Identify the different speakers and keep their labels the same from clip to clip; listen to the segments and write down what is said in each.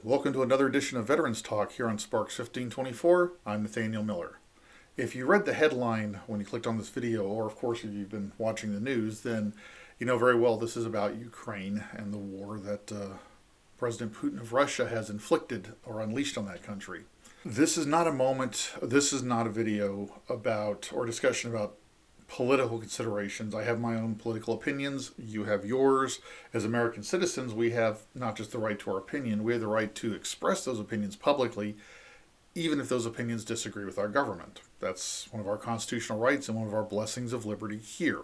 Speaker 1: Welcome to another edition of Veterans Talk here on Sparks 1524. I'm Nathaniel Miller. If you read the headline when you clicked on this video, or of course if you've been watching the news, then you know very well this is about Ukraine and the war that President Putin of Russia has inflicted or unleashed on that country. This is not a video about or discussion about political considerations. I have my own political opinions. You have yours. As American citizens, we have not just the right to our opinion, we have the right to express those opinions publicly, even if those opinions disagree with our government. That's one of our constitutional rights and one of our blessings of liberty here.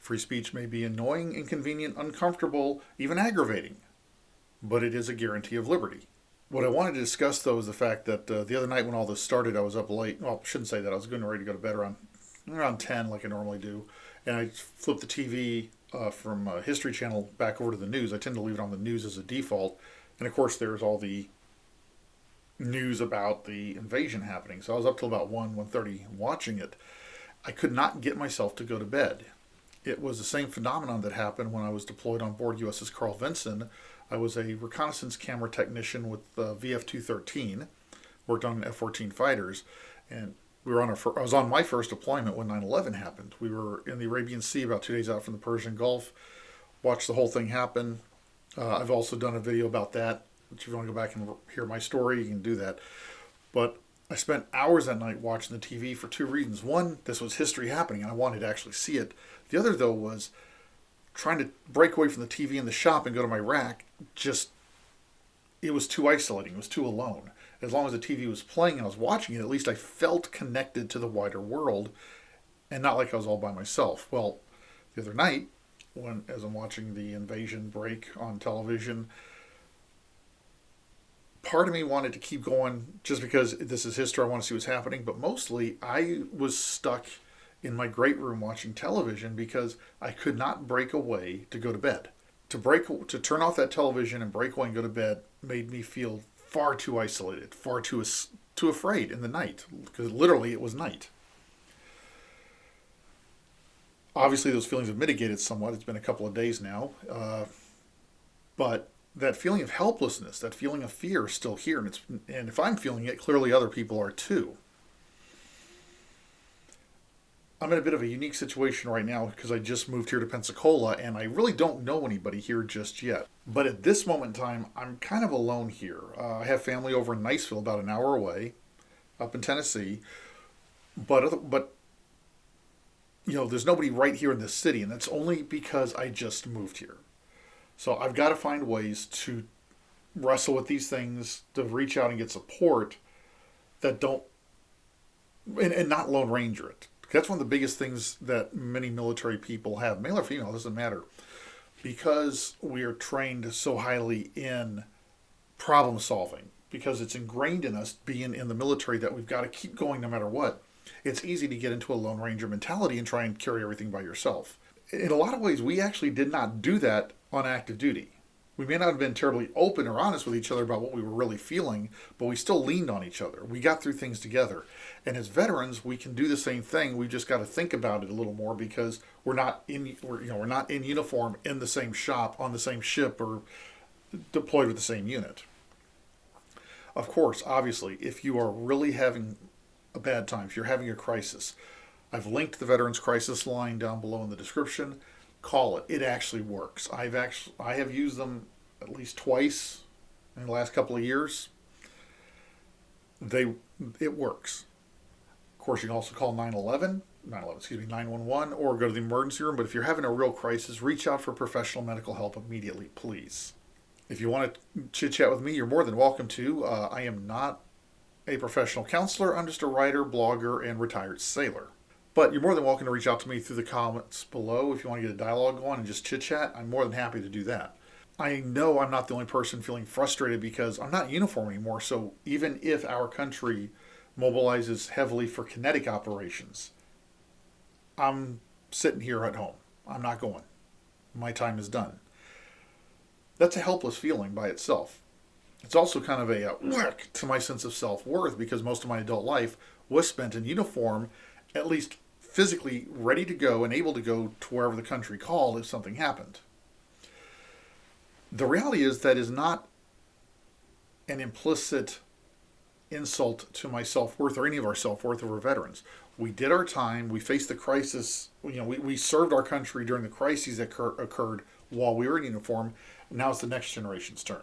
Speaker 1: Free speech may be annoying, inconvenient, uncomfortable, even aggravating, but it is a guarantee of liberty. What I wanted to discuss, though, is the fact that the other night when all this started, I was up late. Well, I shouldn't say that. I was getting ready to go to bed around 10 like I normally do, and I flipped the TV from History Channel back over to the news. I tend to leave it on the news as a default, and of course there's all the news about the invasion happening. So I was up till about 1:30 watching it. I could not get myself to go to bed. It was the same phenomenon that happened when I was deployed on board USS Carl Vinson. I was a reconnaissance camera technician with VF-213, worked on F-14 fighters, and I was on my first deployment when 9/11 happened. We were in the Arabian Sea about 2 days out from the Persian Gulf, watched the whole thing happen. I've also done a video about that. If you want to go back and hear my story, you can do that. But I spent hours that night watching the TV for two reasons. One, this was history happening, and I wanted to actually see it. The other, though, was trying to break away from the TV in the shop and go to my rack. It was too isolating. It was too alone. As long as the TV was playing and I was watching it, at least I felt connected to the wider world and not like I was all by myself. Well, the other night, as I'm watching the invasion break on television, part of me wanted to keep going just because this is history. I want to see what's happening. But mostly, I was stuck in my great room watching television because I could not break away to go to bed. To turn off that television and break away and go to bed made me feel far too isolated, far too afraid in the night, because literally it was night. Obviously, those feelings have mitigated somewhat. It's been a couple of days now, but that feeling of helplessness, that feeling of fear is still here, and if I'm feeling it, clearly other people are too. I'm in a bit of a unique situation right now because I just moved here to Pensacola and I really don't know anybody here just yet. But at this moment in time, I'm kind of alone here. I have family over in Niceville, about an hour away, up in Tennessee. But there's nobody right here in this city, and that's only because I just moved here. So I've got to find ways to wrestle with these things, to reach out and get support that don't, and not Lone Ranger it. That's one of the biggest things that many military people have, male or female, doesn't matter, because we are trained so highly in problem solving, because it's ingrained in us being in the military that we've got to keep going no matter what. It's easy to get into a Lone Ranger mentality and try and carry everything by yourself. In a lot of ways, we actually did not do that on active duty. We may not have been terribly open or honest with each other about what we were really feeling, but we still leaned on each other. We got through things together. And as veterans, we can do the same thing. We've just got to think about it a little more because we're not in uniform in the same shop, on the same ship, or deployed with the same unit. Of course, obviously, if you are really having a bad time, if you're having a crisis, I've linked the Veterans Crisis line down below in the description. Call it. It actually works. I have used them at least twice in the last couple of years. It works. Of course, you can also call 911, excuse me, 911, or go to the emergency room. But if you're having a real crisis, reach out for professional medical help immediately, please. If you want to chit chat with me, you're more than welcome to. I am not a professional counselor. I'm just a writer, blogger, and retired sailor. But you're more than welcome to reach out to me through the comments below if you want to get a dialogue going and just chit-chat. I'm more than happy to do that. I know I'm not the only person feeling frustrated because I'm not in uniform anymore, so even if our country mobilizes heavily for kinetic operations, I'm sitting here at home. I'm not going. My time is done. That's a helpless feeling by itself. It's also kind of a whack to my sense of self-worth because most of my adult life was spent in uniform, at least physically ready to go and able to go to wherever the country called if something happened. The reality is that is not an implicit insult to my self-worth or any of our self-worth of our veterans. We did our time. We faced the crisis. We served our country during the crises that occurred while we were in uniform. Now it's the next generation's turn.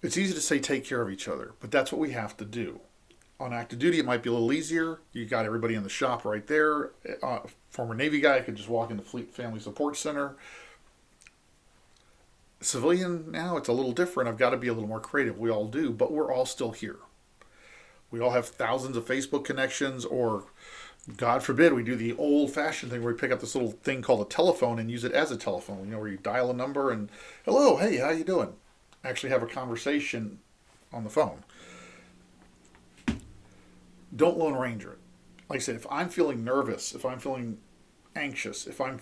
Speaker 1: It's easy to say take care of each other, but that's what we have to do. On active duty, it might be a little easier. You got everybody in the shop right there. Former Navy guy could just walk into Fleet Family Support Center. Civilian, now it's a little different. I've got to be a little more creative. We all do, but we're all still here. We all have thousands of Facebook connections, or God forbid we do the old-fashioned thing where we pick up this little thing called a telephone and use it as a telephone. Where you dial a number and, hello, hey, how you doing? Actually have a conversation on the phone. Don't Lone Ranger it. Like I said, if I'm feeling nervous, if I'm feeling anxious, if I'm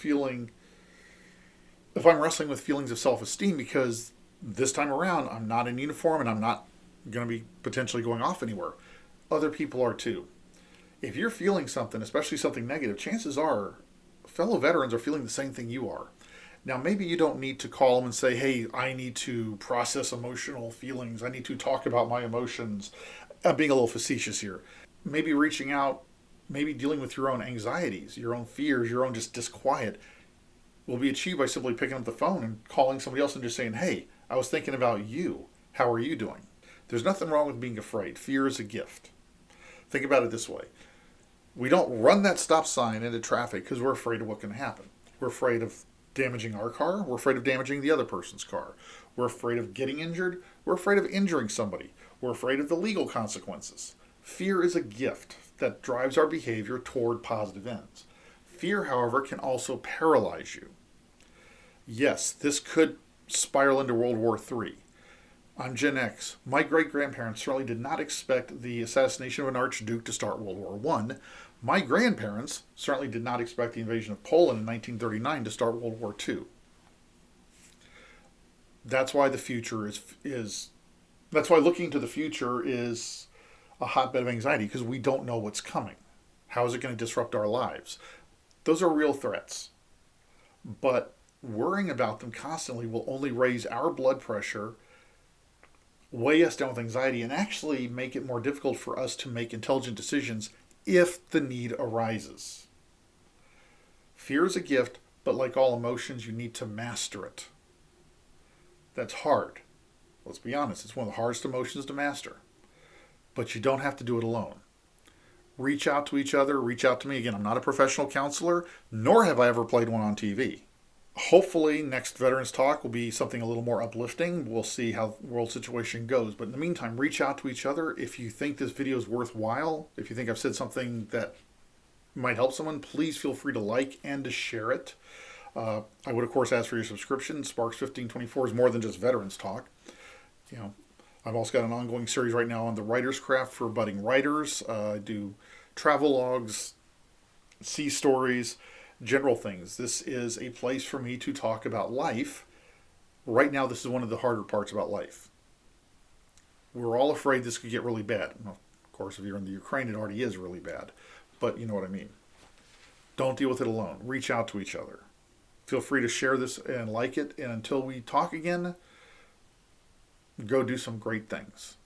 Speaker 1: wrestling with feelings of self-esteem because this time around I'm not in uniform and I'm not going to be potentially going off anywhere, other people are too. If you're feeling something, especially something negative, chances are fellow veterans are feeling the same thing you are. Now, maybe you don't need to call them and say, hey, I need to process emotional feelings. I need to talk about my emotions. I'm being a little facetious here. Maybe reaching out, maybe dealing with your own anxieties, your own fears, your own just disquiet will be achieved by simply picking up the phone and calling somebody else and just saying, hey, I was thinking about you. How are you doing? There's nothing wrong with being afraid. Fear is a gift. Think about it this way. We don't run that stop sign into traffic because we're afraid of what can happen. We're afraid of damaging our car. We're afraid of damaging the other person's car. We're afraid of getting injured. We're afraid of injuring somebody. We're afraid of the legal consequences. Fear is a gift that drives our behavior toward positive ends. Fear, however, can also paralyze you. Yes, this could spiral into World War III. I'm Gen X. My great-grandparents certainly did not expect the assassination of an archduke to start World War I. My grandparents certainly did not expect the invasion of Poland in 1939 to start World War II. That's why the future that's why looking to the future is a hotbed of anxiety, because we don't know what's coming. How is it going to disrupt our lives? Those are real threats. But worrying about them constantly will only raise our blood pressure, weigh us down with anxiety, and actually make it more difficult for us to make intelligent decisions if the need arises. Fear is a gift, but like all emotions, you need to master it. That's hard. Let's be honest, it's one of the hardest emotions to master. But you don't have to do it alone. Reach out to each other, reach out to me. Again, I'm not a professional counselor, nor have I ever played one on TV. Hopefully, next Veterans Talk will be something a little more uplifting. We'll see how the world situation goes. But in the meantime, reach out to each other. If you think this video is worthwhile, if you think I've said something that might help someone, please feel free to like and to share it. I would, of course, ask for your subscription. Sparks 1524 is more than just Veterans Talk. I've also got an ongoing series right now on the writer's craft for budding writers. I do travel logs, sea stories, general things. This is a place for me to talk about life. Right now, this is one of the harder parts about life. We're all afraid this could get really bad. Well, of course, if you're in the Ukraine, it already is really bad. But you know what I mean. Don't deal with it alone. Reach out to each other. Feel free to share this and like it. And until we talk again, go do some great things.